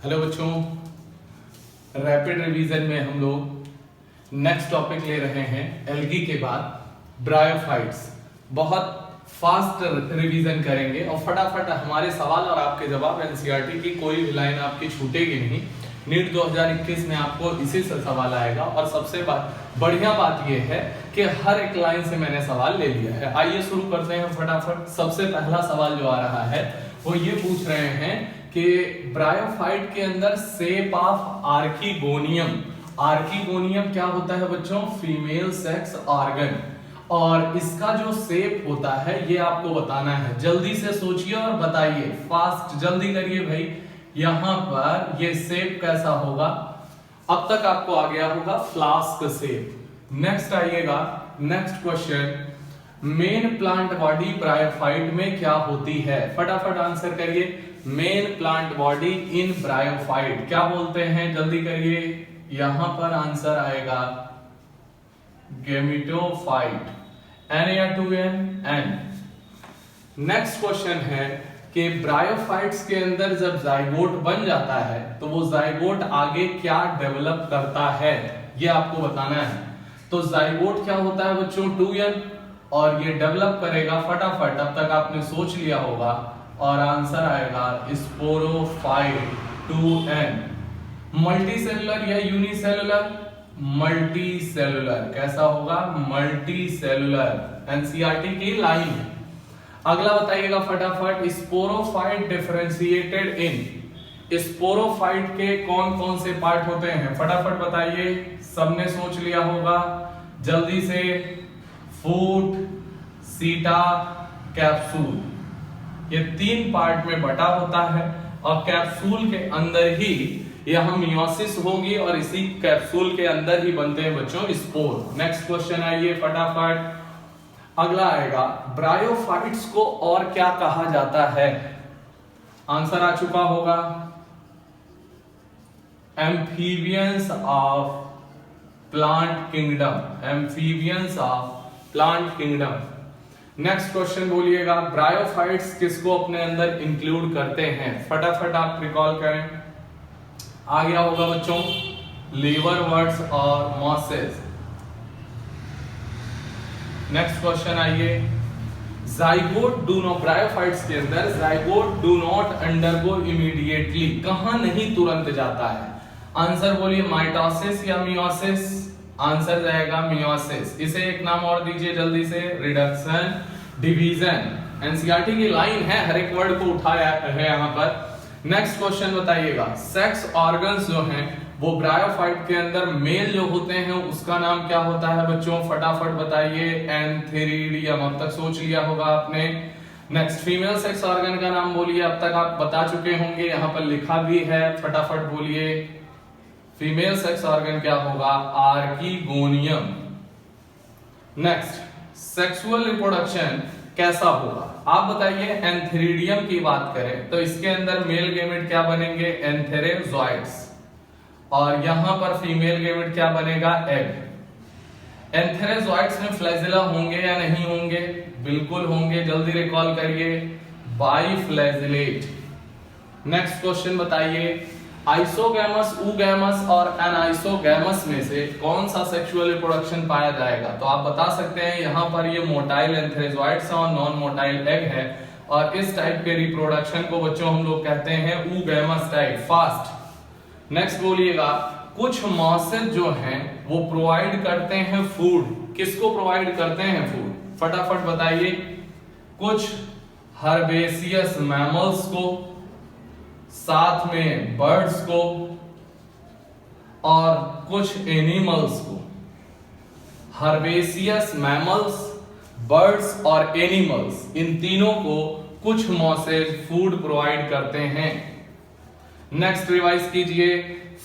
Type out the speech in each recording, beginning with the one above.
Hello बच्चों, rapid revision में हम लोग नेक्स्ट टॉपिक ले रहे हैं एल्गी के बाद ब्रायोफाइट्स। बहुत फास्ट रिवीजन करेंगे और फटाफट हमारे सवाल और आपके जवाब। एनसीईआरटी की कोई भी लाइन आपकी छूटेगी नहीं। नीट 2021 में आपको इसी से सवाल आएगा और सबसे बढ़िया बात यह है कि हर एक लाइन से मैंने सवाल ले लिया है। आइए शुरू करते हैं फटाफट। सबसे पहला सवाल जो आ रहा है वो ये पूछ रहे हैं कि ब्रायोफाइट के अंदर शेप ऑफ आर्कीगोनियम क्या होता है बच्चों? Female sex organ. और इसका जो शेप होता है ये आपको बताना है। जल्दी से सोचिए और बताइए, फास्ट जल्दी करिए भाई। यहां पर ये शेप कैसा होगा? अब तक आपको आ गया होगा फ्लास्क शेप। नेक्स्ट आइएगा, next question, main plant body bryophyte में क्या होती है? फटाफट आंसर करिए। Main plant body in bryophyte क्या बोलते हैं? जल्दी करिए। यहां पर आंसर आएगा गेमिटोफाइट। एन या 2N? N। नेक्स्ट क्वेश्चन है कि ब्रायोफाइट्स के अंदर जब जाइगोट बन जाता है तो वो जाइगोट आगे क्या डेवलप करता है, ये आपको बताना है। तो जाइगोट क्या होता है बच्चों? 2N। और ये डेवलप करेगा फटाफट, अब तक आपने सोच लिया होगा, और आंसर आएगा स्पोरोफाइट 2N। मल्टीसेलुलर या यूनिसेलुलर? मल्टीसेलुलर। कैसा होगा? मल्टीसेलुलर। एनसीईआरटी की लाइन है। अगला बताइएगा फटाफट, स्पोरोफाइट डिफरेंशिएटेड इन। स्पोरोफाइट के कौन कौन से पार्ट होते हैं? फटाफट बताइए, सबने सोच लिया होगा, जल्दी से। फूट, सीटा, कैप्सूल, ये 3 पार्ट में बटा होता है और कैप्सूल के अंदर ही यह मियोसिस होगी और इसी कैप्सूल के अंदर ही बनते हैं बच्चों स्पोर। नेक्स्ट क्वेश्चन आइए फटाफट। अगला आएगा, ब्रायोफाइट्स को और क्या कहा जाता है? आंसर आ चुका होगा, amphibians of plant kingdom. Amphibians of plant kingdom. Next question बोलिएगा, ब्रायोफाइट्स किसको अपने अंदर इंक्लूड करते हैं? फटाफट आप रिकॉल करें। आ गया होगा बच्चों, लीवरवर्ट्स और मॉसेस। नेक्स्ट क्वेश्चन आइए, जाइगोट डू नॉट, ब्रायोफाइट्स के अंदर zygote do not undergo immediately, कहां नहीं तुरंत जाता है? आंसर बोलिए, माइटोसिस या मियोसिस? आंसर जाएगा मियोसिस। इसे एक नाम और दीजिए जल्दी से, रिडक्शन डिवीजन। एनसीईआरटी की लाइन है, हर एक वर्ड को उठाया है यहां पर। नेक्स्ट क्वेश्चन बताइएगा, सेक्स ऑर्गन्स जो हैं वो ब्रायोफाइट के अंदर मेल जो होते हैं उसका नाम क्या होता है बच्चों? फटाफट बताइए। एंथेरिडियम। अब तक सोच लिया होगा आपने। नेक्स्ट, फीमेल सेक्स ऑर्गन का नाम बोलिए, अब तक आप बता चुके होंगे, यहां पर लिखा भी है, फटाफट बोलिए। फीमेल सेक्स ऑर्गन क्या होगा? आर्कीगोनियम। नेक्स्ट, सेक्सुअल रिप्रोडक्शन कैसा होगा? आप बताइए। एंथेरिडियम की बात करें तो इसके अंदर मेल गेमेट क्या बनेंगे? एंथेरेजॉइड्स। और यहां पर फीमेल गेमेट क्या बनेगा? एग। एंथेरेजॉइड्स में फ्लैजिला होंगे या नहीं होंगे? बिल्कुल होंगे, जल्दी रिकॉल करिए, बाइफ्लैजिलेट। नेक्स्ट क्वेश्चन बताइए, आइसोगैमस, ऊगैमस और एनाइसोगैमस में से कौन सा सेक्सुअल रिप्रोडक्शन पाया जाएगा? तो आप बता सकते हैं, यहां पर ये मोटाइल एंथेरेजॉइड्स और नॉन मोटाइल एग है और इस टाइप के रिप्रोडक्शन को बच्चों हम लोग कहते हैं ऊगैमस टाइप। फास्ट। नेक्स्ट बोलिएगा, कुछ मॉसेस जो हैं वो प्रोवाइड करते हैं फूड। किसको प्रोवाइड करते हैं फूड? फटाफट बताइए। कुछ हर्बेसियस मैमल्स को, साथ में बर्ड्स को और कुछ एनिमल्स को। हर्बेसियस मैमल्स, बर्ड्स और एनिमल्स, इन तीनों को कुछ मॉसेस फूड प्रोवाइड करते हैं। नेक्स्ट रिवाइज कीजिए,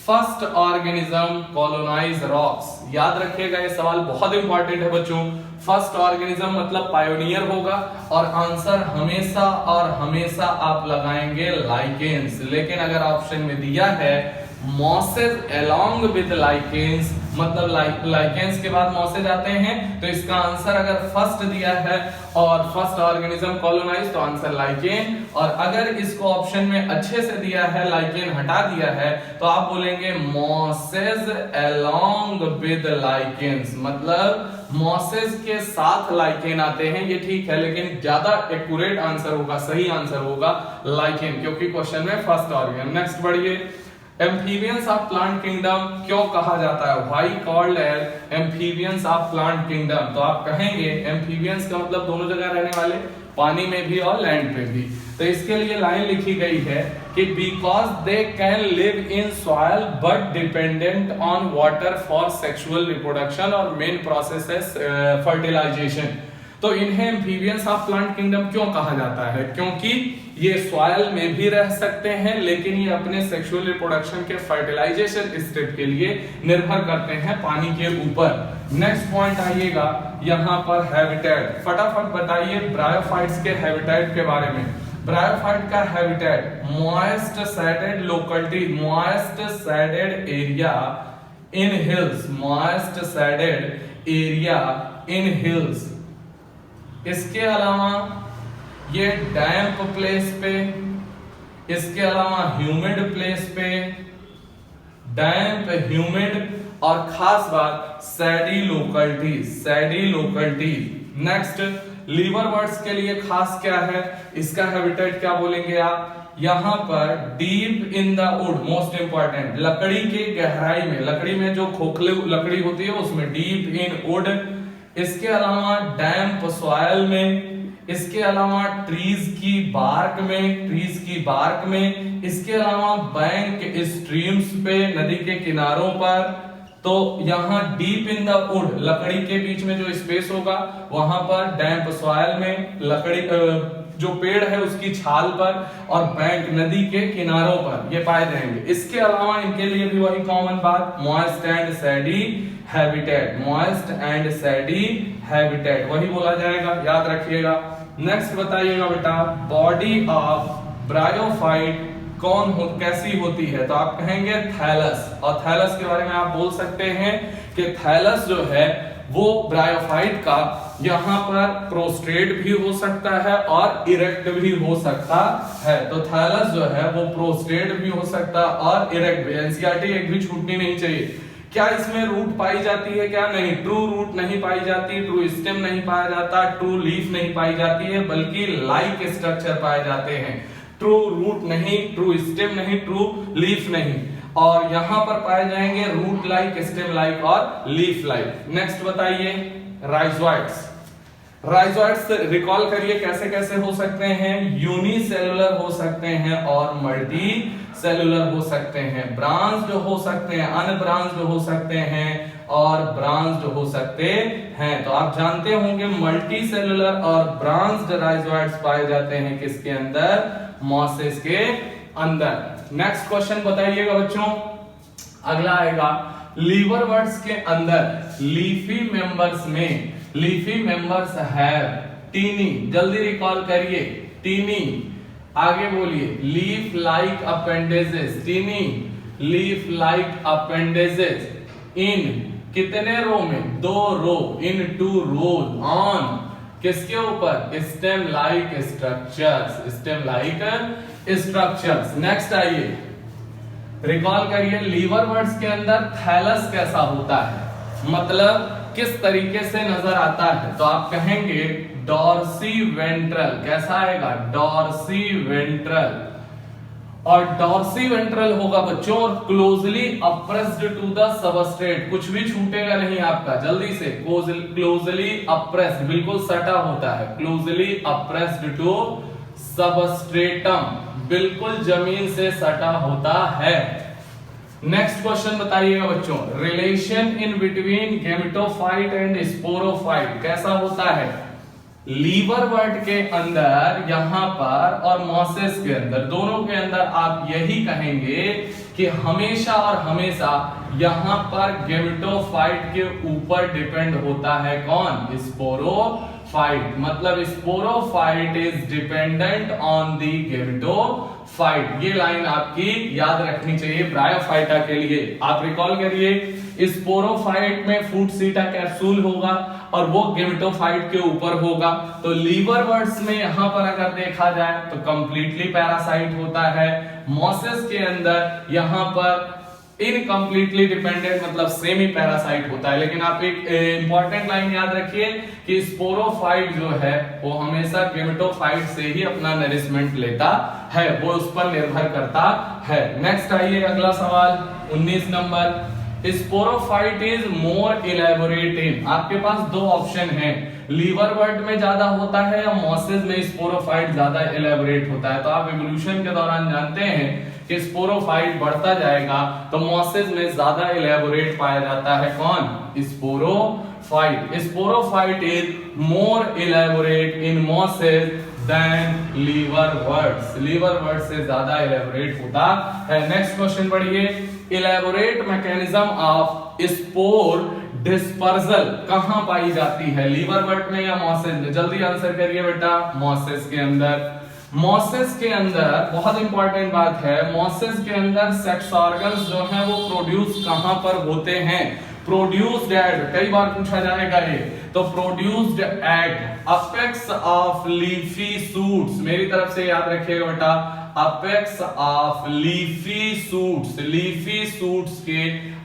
फर्स्ट ऑर्गेनिज्म कॉलोनाइज रॉक्स। याद रखिएगा, ये सवाल बहुत इंपॉर्टेंट है बच्चों। फर्स्ट ऑर्गेनिज्म मतलब पायोनियर होगा और आंसर हमेशा और हमेशा आप लगाएंगे लाइकेंस। लेकिन अगर ऑप्शन में दिया है मॉसेस अलोंग विद लाइकेंस, मतलब लाइकेंस के बाद मॉसेज आते हैं, तो इसका आंसर अगर फर्स्ट दिया है और फर्स्ट ऑर्गेनिज्म कॉलोनाइज तो आंसर लाइकेन, और अगर इसको ऑप्शन में अच्छे से दिया है लाइकेन हटा दिया है तो आप बोलेंगे मॉसेज अलोंग विद लाइकेन्स, मतलब मॉसेज के साथ लाइकेन आते हैं, ये ठीक है, लेकिन ज्यादा एक्यूरेट आंसर होगा, सही आंसर होगा लाइकेन, क्योंकि क्वेश्चन में फर्स्ट ऑर्गेन। नेक्स्ट बढ़िए, एम्फीबियंस ऑफ प्लांट किंगडम क्यों कहा जाता है, why called as amphibians of plant kingdom, तो आप कहेंगे एम्फीबियंस का मतलब दोनों जगह रहने वाले, पानी में भी और लैंड पे भी, तो इसके लिए लाइन लिखी गई है कि because they can live in soil but dependent on water for sexual reproduction और मेन प्रोसेस है फर्टिलाइजेशन। तो इन्हें एम्फीबियंस ऑफ प्लांट किंगडम क्यों कहा जाता है, क्योंकि ये सॉइल में भी रह सकते हैं लेकिन ये अपने सेक्सुअल रिप्रोडक्शन के फर्टिलाइजेशन स्टेप के लिए निर्भर करते हैं पानी के ऊपर। नेक्स्ट पॉइंट आइएगा यहाँ पर हैबिटेट, फटाफट बताइए ब्रायोफाइट्स के हैबिटेट के बारे में। ब्रायोफाइट का habitat moist shaded locality, moist shaded area in hills, moist shaded area in hills. इसके अलावा ये डैम्प प्लेस पे, इसके अलावा ह्यूमिड प्लेस पे, डैम्प ह्यूमिड और खास बात सैडी लोकेलिटी, सैडी लोकेलिटी। नेक्स्ट लीवरवर्ट्स के लिए खास क्या है, इसका हैबिटेट क्या बोलेंगे आप, यहां पर deep in the wood, most important, लकड़ी के गहराई में, लकड़ी में जो खोखले लकड़ी होती है उसमें डीप इन वुड, इसके अलावा डैम्प सॉइल में, इसके अलावा ट्रीज की बार्क में, ट्रीज की बार्क में, इसके अलावा बैंक स्ट्रीम्स पे, नदी के किनारों पर, तो यहां डीप इन द वुड, लकड़ी के बीच में जो स्पेस होगा वहां पर, डैम्प सॉइल में, लकड़ी जो पेड़ है उसकी छाल पर, और बैंक नदी के किनारों पर ये पाए जाएंगे। इसके अलावा इनके लिए भी वही कॉमन बात, moist and सैडी habitat, moist and सैडी habitat वही बोला जाएगा, याद रखिएगा। नेक्स्ट बताइएगा बेटा, बॉडी ऑफ ब्रायोफाइट कैसी होती है, तो आप कहेंगे थैलस, और थैलस के बारे में आप बोल सकते हैं कि थैलस जो है वो ब्रायोफाइट का यहां पर प्रोस्ट्रेट भी हो सकता है और इरेक्ट भी हो सकता है, तो थैलस जो है वो प्रोस्ट्रेट भी हो सकता है और इरेक्ट भी। एनसीईआरटी एक भी छूटनी नहीं चाहिए। क्या इसमें रूट पाई जाती है, क्या नहीं, ट्रू रूट नहीं पाई जाती, ट्रू स्टेम नहीं पाया जाता, ट्रू लीफ नहीं पाई जाती है, बल्कि लाइक स्ट्रक्चर पाए जाते हैं, ट्रू रूट नहीं, ट्रू स्टेम नहीं, ट्रू लीफ नहीं, और यहां पर पाए जाएंगे रूट लाइक, स्टेम लाइक और लीफ लाइक। नेक्स्ट बताइए राइजोइड्स, राइजोइड्स रिकॉल करिए कैसे कैसे हो सकते हैं, यूनिसेलुलर हो सकते हैं और मल्टी सेलुलर हो सकते हैं, ब्रांच जो हो सकते हैं, अनब्रांच जो हो सकते हैं और ब्रांच जो हो सकते हैं। तो आप जानते होंगे मल्टी सेलुलर और ब्रांच राइजोइड्स पाए जाते हैं किसके अंदर, मॉसेस के अंदर। नेक्स्ट क्वेश्चन बताइएगा बच्चों, अगला आएगा लीवरवर्ट्स के अंदर लीफी मेंबर्स में, लीफी मेंबर्स हैव टीनी, जल्दी रिकॉल करिए, टीनी, आगे बोलिए, leaf like appendages, tiny leaf like appendages in कितने रो में, 2 रो, इन 2 रोज ऑन किसके ऊपर, stem like structures, stem like structures. Next आइए रिकॉल करिए लीवरवर्ट्स के अंदर थैलस कैसा होता है, मतलब किस तरीके से नजर आता है, तो आप कहेंगे डॉर्सी वेंट्रल, कैसा आएगा, डॉर्सी वेंट्रल, और डॉर्सी वेंट्रल होगा बच्चों और closely appressed to the substrate, कुछ भी छूटेगा नहीं आपका, जल्दी से, क्लोजली अप्रेस्ड, बिल्कुल सटा होता है, क्लोजली अप्रेस्ड टू सबस्ट्रेटम, बिल्कुल जमीन से सटा होता है। नेक्स्ट क्वेश्चन बताइएगा बच्चों, relation in between gametophyte and sporophyte कैसा होता है, लीवरवर्ट के अंदर यहां पर और मॉसेस के अंदर, दोनों के अंदर आप यही कहेंगे कि हमेशा और हमेशा यहां पर गेमेटोफाइट के ऊपर डिपेंड होता है कौन, स्पोरोफाइट, मतलब sporophyte is dependent on the gametophyte. ये लाइन आपकी याद रखनी चाहिए ब्रायोफाइटा के लिए। आप रिकॉल करिए स्पोरोफाइट में फूट सीटा कैप्सूल होगा और वो गेमेटोफाइट के ऊपर होगा। तो लीवरवर्ट्स में यहां पर अगर देखा जाए तो कंप्लीटली पैरासाइट होता है। मॉसेस के अंदर यहां पर इनकम्प्लीटली डिपेंडेंट मतलब सेमी पैरासाइट होता है। लेकिन आप एक इंपॉर्टेंट लाइन याद रखिए कि स्पोरोफाइट जो है वो हमेशा गेमेटोफाइट से ही अपना नरिशमेंट लेता है, वो उस पर निर्भर करता है। नेक्स्ट आइए अगला सवाल 19 नंबर, sporophyte is more elaborate in, आपके पास दो ऑप्शन हैं, लीवरवर्ट में ज्यादा होता है या मॉसेस में स्पोरोफाइट ज्यादा इलेबोरेट होता है। तो आप इवोल्यूशन के दौरान जानते हैं कि स्पोरोफाइट बढ़ता जाएगा तो मॉसेस में ज्यादा इलेबोरेट पाया जाता है। कौन? Sporophyte. Sporophyte is more elaborate in mosses than liverworts, liverwort से ज्यादा इलेबोरेट होता है। नेक्स्ट क्वेश्चन पढ़िए, elaborate mechanism of spore dispersal कहां पाई जाती है, लीवरवर्ट में या मॉसेस में? जल्दी आंसर करिए बेटा। मॉसेस के अंदर। मॉसेस के अंदर बहुत इंपॉर्टेंट बात है, मॉसेस के अंदर सेक्स ऑर्गन्स जो हैं वो प्रोड्यूस कहां पर होते हैं? प्रोड्यूस्ड एट, कई बार पूछा जाएगा ये, तो produced at apex of leafy shoots, मेरी तरफ से याद रखिएगा बेटा, apex of leafy shoots, leafy shoots के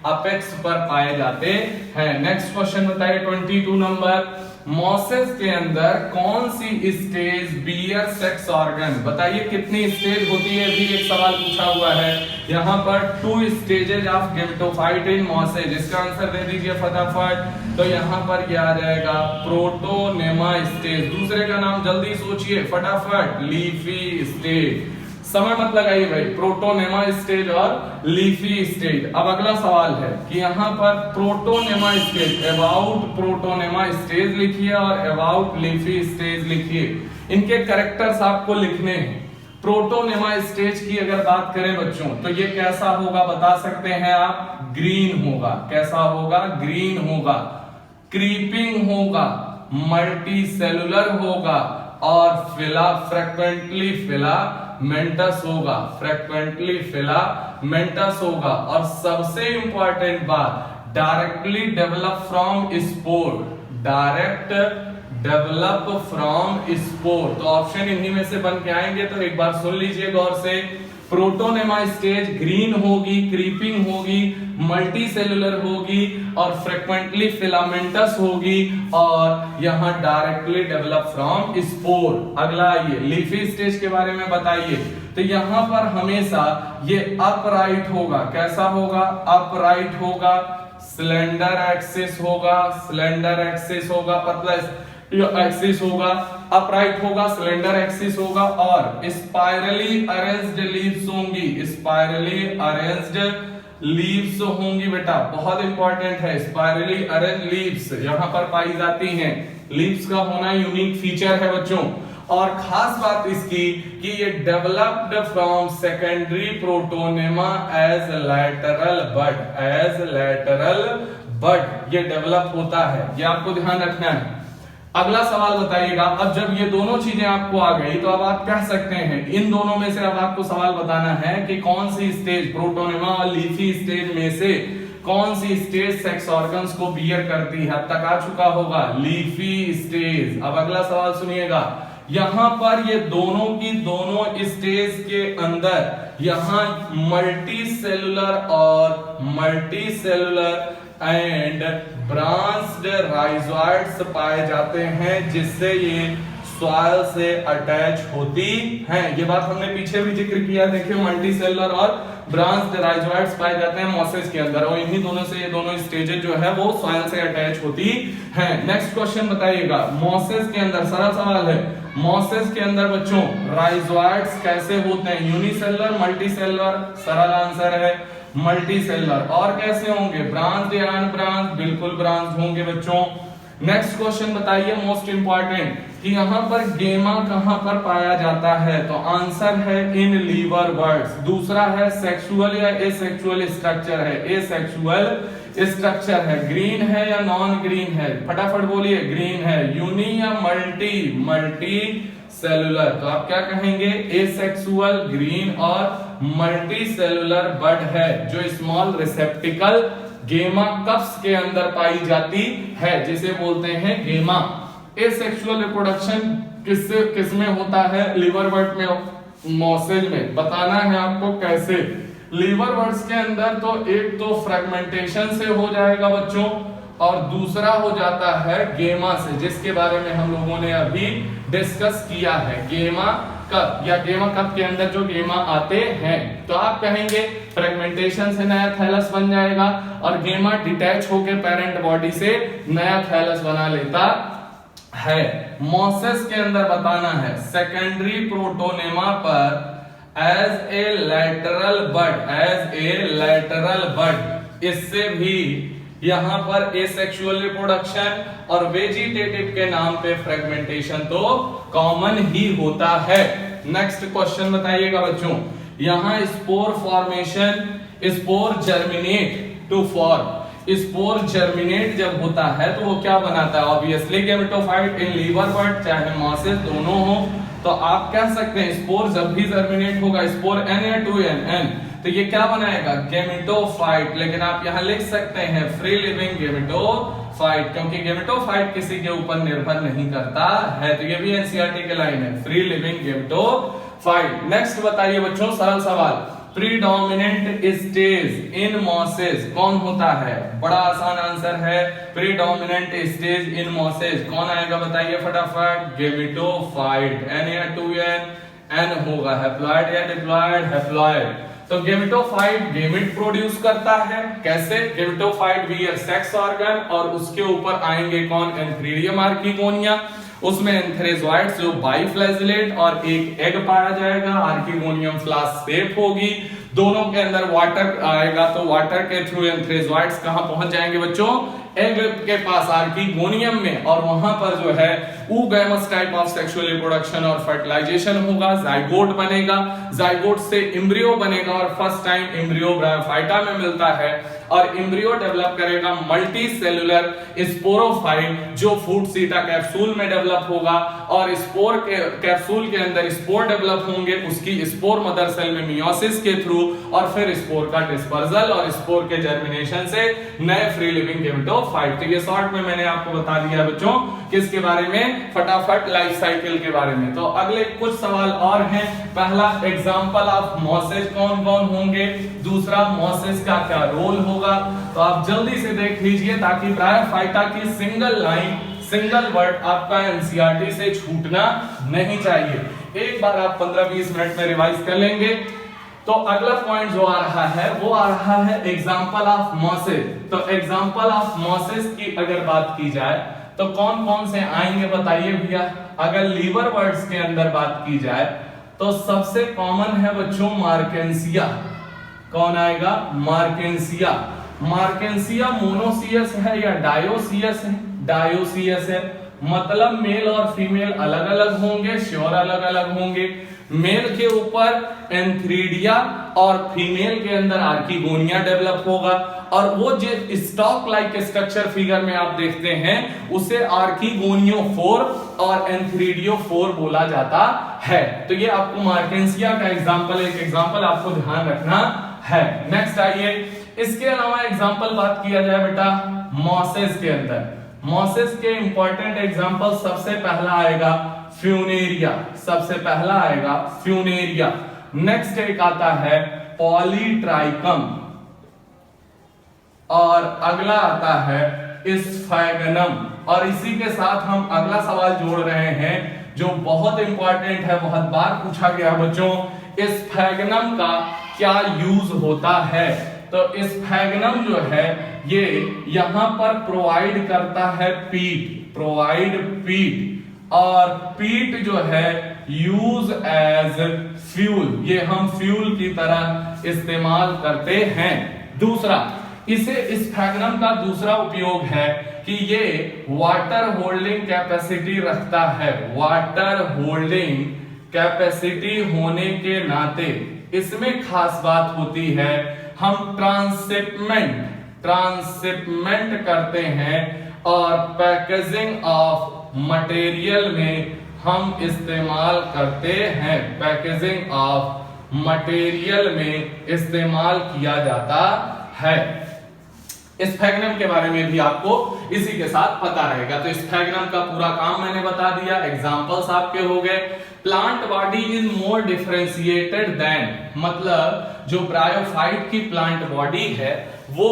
अपेक्स पर पाए जाते हैं। नेक्स्ट क्वेश्चन बताइए 22 नंबर, मॉसेस के अंदर कौन सी स्टेज बियर सेक्स ऑर्गन, बताइए कितनी स्टेज होती है, भी एक सवाल पूछा हुआ है। यहां पर 2 stages of gametophyte in mosses, इसका आंसर दे दीजिए फटाफट। तो यहां पर क्या आ जाएगा? Protonema stage. दूसरे का नाम जल्दी सोचिए फटाफट, लीफी स्टेज। समय मत लगाइए भाई, प्रोटोनेमा स्टेज और लीफी स्टेज। अब अगला सवाल है कि यहाँ पर protonema stage, about protonema stage लिखिए और अबाउट लीफी स्टेज लिखिए, इनके कैरेक्टर्स आपको लिखने हैं। प्रोटोनेमा स्टेज की अगर बात करें बच्चों तो ये कैसा होगा बता सकते हैं आप? ग्रीन होगा। कैसा होगा? ग्रीन होगा। क्रीपिंग होगा, मल्टी सेलुलर होगा और फ्रेक्वेंटली फिलामेंटस होगा, फ्रेक्वेंटली फिलामेंटस होगा। और सबसे इंपॉर्टेंट बात, directly develop from spore, direct develop from spore. तो ऑप्शन इन्हीं में से बन के आएंगे, तो एक बार सुन लीजिए गौर से। प्रोटोनेमा स्टेज ग्रीन होगी, क्रीपिंग होगी, मल्टी सेलुलर होगी और फ्रीक्वेंटली फिलामेंटस होगी और यहां डायरेक्टली डेवलप फ्रॉम स्पोर। अगला आइए लीफी स्टेज के बारे में बताइए। तो यहां पर हमेशा ये अपराइट होगा। कैसा होगा? अपराइट होगा, स्लेंडर एक्सिस होगा, स्लेंडर एक्सिस होगा, पतला एक्सिस होगा, अपराइट होगा, सिलेंडर एक्सिस होगा और स्पाइरली अरेंज्ड लीव्स होंगी, स्पाइरली अरेंज्ड लीव्स होंगी बेटा, बहुत इंपॉर्टेंट है। स्पाइरली अरेंज्ड लीव्स यहां पर पाई जाती हैं। लीव्स का होना यूनिक फीचर है बच्चों। और खास बात इसकी कि ये developed from secondary protonema as lateral bud, as lateral bud ये डेवलप होता है, ये आपको ध्यान रखना है। अगला सवाल बताइएगा। अब जब ये दोनों चीजें आपको आ गई तो अब आप कह सकते हैं इन दोनों में से अब आपको सवाल बताना है कि कौन सी स्टेज, प्रोटोनेमा और लीफी स्टेज में से कौन सी स्टेज सेक्स ऑर्गन्स को बियर करती है। अब तक आ चुका होगा लीफी स्टेज। अब अगला सवाल सुनिएगा। यहां पर ये दोनों की दोनों स्टेज के अंदर यहां मल्टी सेलुलर और multi cellular and branched rhizoids पाए जाते हैं, जिससे ये सॉइल से अटैच होती हैं। ये बात हमने पीछे भी जिक्र किया, देखिए मल्टी सेलुलर और ब्रांच्ड राइजोइड्स पाए जाते हैं मॉसेस के अंदर और इन्हीं दोनों से ये दोनों स्टेजेस जो है वो सॉइल से अटैच होती हैं। नेक्स्ट क्वेश्चन बताइएगा। मॉसेस के अंदर सरल सवाल है, मॉसेस के अंदर बच्चों राइजोइड्स कैसे होते हैं? Unicellular, multi cellular? सरल आंसर है मल्टी सेलुलर। और कैसे होंगे? ब्रांच या अनब्रांच? बिल्कुल ब्रांच होंगे बच्चों। नेक्स्ट क्वेश्चन बताइए मोस्ट इंपॉर्टेंट कि यहां पर गेमा कहां पर पाया जाता है? तो आंसर है इन लीवरवर्ट्स। दूसरा है सेक्सुअल या एसेक्सुअल स्ट्रक्चर है? एसेक्सुअल स्ट्रक्चर है। ग्रीन है या नॉन ग्रीन है? फटाफट बोलिए। ग्रीन है। यूनी या मल्टी? Multi cellular. तो आप क्या कहेंगे? एसेक्सुअल ग्रीन और मल्टी सेलुलर बड है जो स्मॉल रिसेप्टिकल गेमा कप्स के अंदर पाई जाती है, जिसे बोलते हैं गेमा। एसेक्सुअल रिप्रोडक्शन किसमें होता है? लिवर बर्ड में, मॉसेज में। बताना है आपको कैसे। लिवर बर्ड्स के अंदर तो एक तो फ्रेगमेंटेशन से हो जाएगा बच्चों, और दूसरा हो जाता है गेमा से, जिसके बारे में हम लोगों ने अभी डिस्कस किया है। गेमा कप या गेमा कप के अंदर जो गेमा आते हैं, तो आप कहेंगे फ्रेगमेंटेशन से नया थैलस बन जाएगा, और गेमा डिटैच होकर पेरेंट बॉडी से नया थैलस बना लेता है। मॉसेस के अंदर बताना है सेकेंडरी प्रोटोनेमा पर एज ए लैटरल बड, इससे भी यहां पर एसेक्सुअल रिप्रोडक्शन और वेजिटेटिव के नाम पे फ्रेगमेंटेशन तो कॉमन ही होता है। नेक्स्ट क्वेश्चन बताइएगा बच्चों, यहां spore formation, spore germinate to form. Spore germinate जब होता है तो वो क्या बनाता है? Obviously gametophyte in liverwort चाहे मॉसेस दोनों हो, तो आप कह सकते हैं स्पोर जब भी जर्मिनेट होगा, स्पोर n या 2n, तो ये क्या बनाएगा? गेमेटोफाइट। लेकिन आप यहां लिख सकते हैं फ्री लिविंग गेमेटोफाइट, क्योंकि गेमेटोफाइट किसी के ऊपर निर्भर नहीं करता है। तो ये भी एनसीईआरटी के लाइन है, फ्री लिविंग गेमेटोफाइट। नेक्स्ट बताइए बच्चों, सरल सवाल, प्रीडोमिनेंट स्टेज इन मॉसेस कौन होता है? बड़ा आसान आंसर है, प्रीडोमिनेंट स्टेज इन मॉसेस कौन आएगा बताइए फटाफट? गेमेटोफाइट। n या 2n, n होगा हैप्लॉइड या डिप्लॉइड? हैप्लॉइड। तो गेमेटोफाइट गेमेट प्रोड्यूस करता है। कैसे? गेमेटोफाइट वियर सेक्स ऑर्गन, और उसके ऊपर आएंगे कौन? Antheridium archegonia. उसमें एंथेरेजॉइड्स जो बाइफ्लैजिलेट और एक एग पाया जाएगा, आर्किगोनियम फ्लास्क शेप होगी, दोनों के अंदर वाटर आएगा, तो वाटर के थ्रू एंथेरेजॉइड्स कहां पहुंच जाएंगे बच्चों? एग के पास आर्किगोनियम में, और वहां पर जो है oogamous type of sexual reproduction और फर्टिलाइजेशन होगा, जाइगोट बनेगा, जाइगोट से एम्ब्रियो बनेगा, और फर्स्ट टाइम एम्ब्रियो ब्रायोफाइटा में मिलता है, और एम्ब्रियो डेवलप करेगा मल्टी सेलुलर स्पोरोफाइट, जो फूड सीटा कैप्सूल में डेवलप होगा, और स्पोर के कैप्सूल के अंदर स्पोर डेवलप होंगे, उसकी स्पोर मदर सेल में मियोसिस के थ्रू, और फिर स्पोर का डिस्पर्सल और स्पोर के जर्मिनेशन से नए फ्री लिविंग गेमेटोफाइट। तो ये शॉर्ट में मैंने आपको बता दिया बच्चों, किसके बारे में? फटाफट लाइफ साइकिल के बारे में। तो अगले कुछ सवाल और हैं। पहला, एग्जांपल ऑफ मॉसेज कौन कौन होंगे? दूसरा, मॉसेज का क्या रोल होगा? तो आप जल्दी से देख लीजिए, ताकि ब्रायोफाइटा की सिंगल लाइन, सिंगल वर्ड आपका एनसीईआरटी से छूटना नहीं चाहिए। एक बार आप 15-20 मिनट में रिवाइज कर लेंगे। तो अगला पॉइंट जो आ रहा है वो आ रहा है एग्जांपल ऑफ मॉसेज। तो एग्जांपल ऑफ मॉसेज की अगर बात की जाए तो कौन कौन से आएंगे बताइए भैया? अगर लीवर बर्ड्स के अंदर बात की जाए तो सबसे कॉमन है बच्चों मार्केंसिया। कौन आएगा? मार्केंसिया। मार्केंसिया मोनोसियस है या डायोसियस है? डायोसियस है, मतलब मेल और फीमेल अलग अलग होंगे, श्योर अलग अलग होंगे। मेल के ऊपर एंथ्रीडिया और फीमेल के अंदर आर्किगोनिया डेवलप होगा, और वो जो स्टॉक लाइक स्ट्रक्चर फिगर में आप देखते हैं उसे आर्किगोनियोफोर और एंथ्रीडियोफोर बोला जाता है। तो ये आपको मार्केंसिया का एग्जांपल, एक एग्जांपल आपको ध्यान रखना है। नेक्स्ट आइए, इसके अलावा एग्जांपल बात किया जाए बेटा मॉसेस के अंदर। मॉसेस के इंपॉर्टेंट एग्जांपल सबसे पहला आएगा फ्यूनेरिया, सबसे पहला आएगा फ्यूनेरिया। नेक्स्ट एक आता है पॉलीट्राइकम, और अगला आता है स्फैगनम। और इसी के साथ हम अगला सवाल जोड़ रहे हैं जो बहुत इंपॉर्टेंट है, बहुत बार पूछा गया बच्चों, स्फैगनम का क्या यूज होता है? तो स्फैगनम जो है ये यहां पर प्रोवाइड करता है पीट, प्रोवाइड पीट, और पीट जो है यूज एज फ्यूल, ये हम फ्यूल की तरह इस्तेमाल करते हैं। दूसरा, इसे स्फैगनम का दूसरा उपयोग है कि ये वाटर होल्डिंग कैपेसिटी रखता है। वाटर होल्डिंग कैपेसिटी होने के नाते इसमें खास बात होती है, हम ट्रांसशिपमेंट करते हैं, और पैकेजिंग ऑफ मटेरियल में हम इस्तेमाल करते हैं, पैकेजिंग ऑफ मटेरियल में इस्तेमाल किया जाता है। स्फैग्नम के बारे में भी आपको इसी के साथ पता रहेगा। तो स्फैग्नम का पूरा काम मैंने बता दिया, एग्जांपल्स आपके हो गए। Plant body is more differentiated than, मतलब जो ब्रायोफाइट की प्लांट बॉडी है वो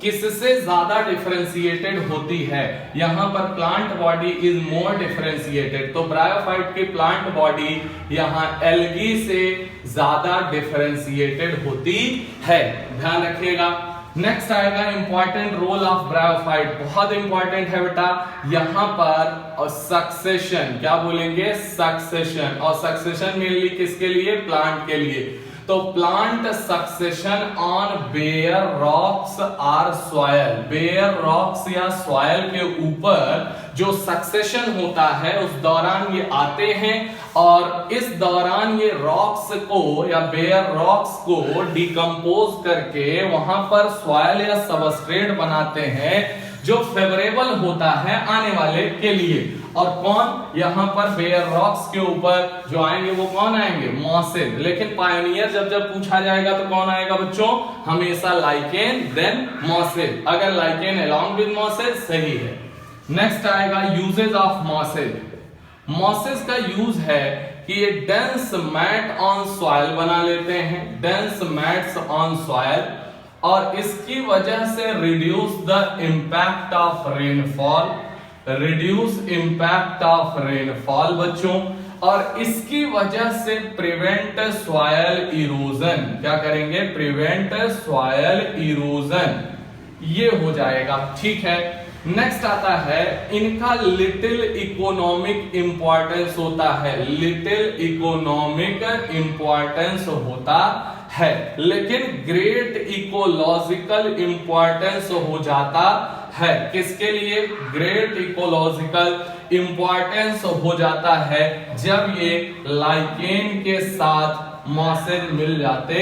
किससे ज्यादा डिफरेंशिएटेड होती है, यहां पर plant body is more differentiated, तो ब्रायोफाइट की प्लांट बॉडी यहां एल्गी से ज्यादा डिफरेंशिएटेड होती है, ध्यान रखिएगा। नेक्स्ट आएगा इंपॉर्टेंट रोल ऑफ ब्रायोफाइट, बहुत इंपॉर्टेंट है बेटा यहां पर सक्सेशन, क्या बोलेंगे सक्सेशन, और सक्सेशन मेनली किसके लिए, प्लांट के लिए। तो plant succession on bare rocks or soil, bare rocks या सॉयल के ऊपर जो सक्सेशन होता है उस दौरान ये आते हैं और इस दौरान ये रॉक्स को या बेयर रॉक्स को डिकम्पोज करके वहां पर सॉयल या सबस्ट्रेट बनाते हैं जो फेवरेबल होता है आने वाले के लिए। और कौन, यहां पर बेयर रॉक्स के ऊपर जो आएंगे वो कौन आएंगे, मॉसेज। लेकिन पायोनियर जब जब पूछा जाएगा तो कौन आएगा बच्चों, हमेशा लाइकेन देन मॉसेज, अगर लाइकेन अलोंग विद मॉसेज सही है। नेक्स्ट आएगा यूजेज ऑफ मॉसेज। मॉसेज का यूज है कि ये डेंस मैट ऑन सॉइल बना लेते हैं, डेंस मैट्स ऑन सॉइल, और इसकी वजह से reduce the impact of rainfall, reduce impact of rainfall बच्चों, और इसकी वजह से प्रिवेंट सॉयल इरोजन, क्या करेंगे, प्रिवेंट सॉयल इरोजन, ये हो जाएगा, ठीक है। नेक्स्ट आता है इनका लिटिल इकोनॉमिक इंपॉर्टेंस होता है, लिटिल इकोनॉमिक इंपॉर्टेंस होता है, लेकिन ग्रेट इकोलॉजिकल इंपॉर्टेंस हो जाता है, किसके लिए, ग्रेट इकोलॉजिकल इंपॉर्टेंस हो जाता है जब ये लाइकेन के साथ मॉसेज मिल जाते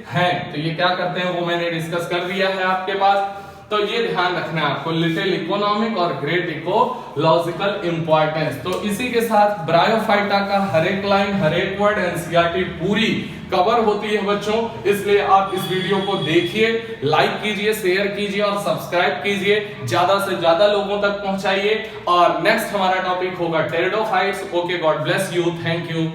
हैं। तो ये क्या करते हैं वो मैंने डिस्कस कर दिया है आपके पास, तो ये ध्यान रखना है आपको, लिटिल इकोनॉमिक और ग्रेट इकोलॉजिकल इंपॉर्टेंस। तो इसी के साथ ब्रायोफाइटा का हर एक लाइन, हर एक वर्ड एनसीईआरटी पूरी कवर होती है बच्चों, इसलिए आप इस वीडियो को देखिए, लाइक कीजिए, शेयर कीजिए और सब्सक्राइब कीजिए, ज्यादा से ज्यादा लोगों तक पहुंचाइए। और नेक्स्ट हमारा टॉपिक होगा pteridophytes. Okay, God bless you, thank you.